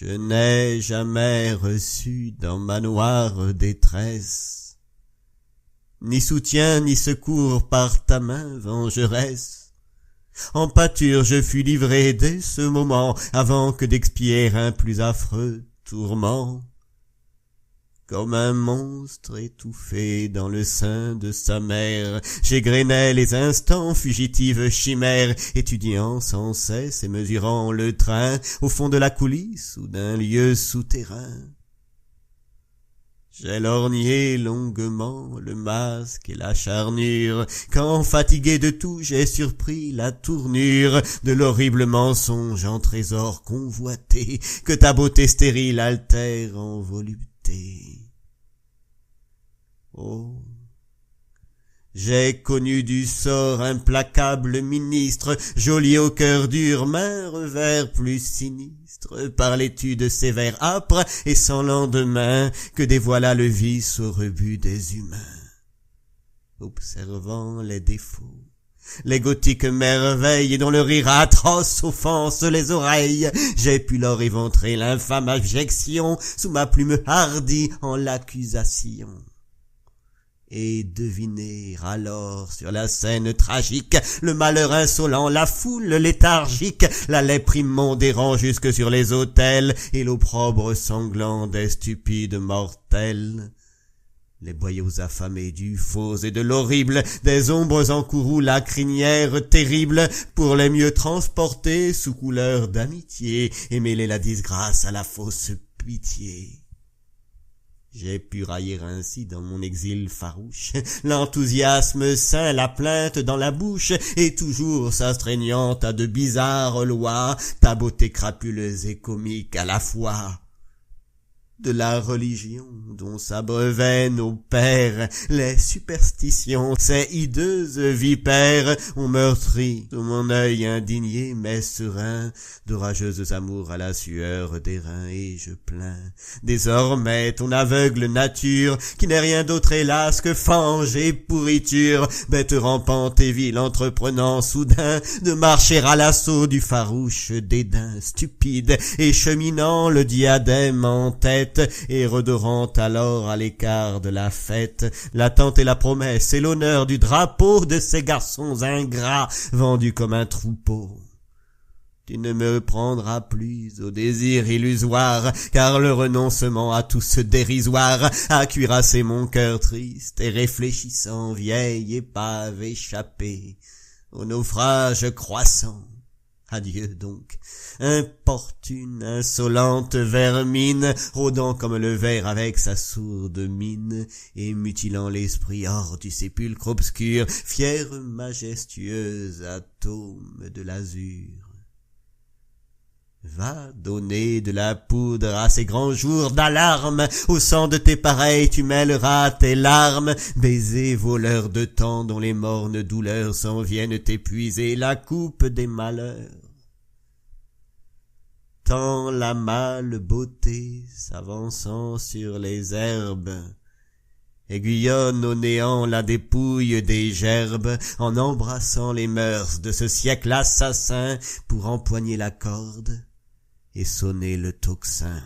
Je n'ai jamais reçu dans ma noire détresse ni soutien ni secours par ta main vengeresse. En pâture je fus livré dès ce moment, avant que d'expier un plus affreux tourment. Comme un monstre étouffé dans le sein de sa mère, j'égrenais les instants fugitives chimères, étudiant sans cesse et mesurant le train au fond de la coulisse ou d'un lieu souterrain. J'ai lorgné longuement le masque et la charnure, quand fatigué de tout j'ai surpris la tournure de l'horrible mensonge en trésor convoité, que ta beauté stérile altère en volupté. Oh, j'ai connu du sort implacable ministre, joli au cœur dur, main revers plus sinistre, par l'étude sévère, âpre et sans lendemain, que dévoila le vice au rebut des humains. Observant les défauts, les gothiques merveilles dont le rire atroce offense les oreilles, j'ai pu leur éventrer l'infâme abjection sous ma plume hardie en l'accusation. Et deviner alors sur la scène tragique le malheur insolent, la foule léthargique, la lèpre immonde errant jusque sur les autels et l'opprobre sanglant des stupides mortels. Les boyaux affamés du faux et de l'horrible, des ombres encourouent la crinière terrible, pour les mieux transporter sous couleur d'amitié et mêler la disgrâce à la fausse pitié. J'ai pu railler ainsi dans mon exil farouche, l'enthousiasme sain, la plainte dans la bouche, et toujours s'astreignant à de bizarres lois, ta beauté crapuleuse et comique à la fois. De la religion dont s'abreuvaient nos pères, les superstitions, ces hideuses vipères, ont meurtri sous mon œil indigné mais serein, d'orageuses amours à la sueur des reins, et je plains désormais ton aveugle nature, qui n'est rien d'autre hélas que fange et pourriture, bête rampante et vile entreprenant soudain de marcher à l'assaut du farouche dédain stupide, et cheminant le diadème en tête, et redorant alors à l'écart de la fête l'attente et la promesse et l'honneur du drapeau de ces garçons ingrats vendus comme un troupeau. Tu ne me prendras plus au désir illusoire, car le renoncement à tout ce dérisoire a cuirassé mon cœur triste et réfléchissant, vieille épave échappée au naufrage croissant. Adieu donc, importune, insolente vermine, rôdant comme le ver avec sa sourde mine, et mutilant l'esprit hors du sépulcre obscur, fière majestueuse atome de l'azur. Va donner de la poudre à ces grands jours d'alarme, au sang de tes pareils tu mêleras tes larmes, baiser voleur de temps dont les mornes douleurs s'en viennent épuiser la coupe des malheurs. Tant la mâle beauté s'avançant sur les herbes aiguillonne au néant la dépouille des gerbes, en embrassant les mœurs de ce siècle assassin pour empoigner la corde et sonner le tocsin.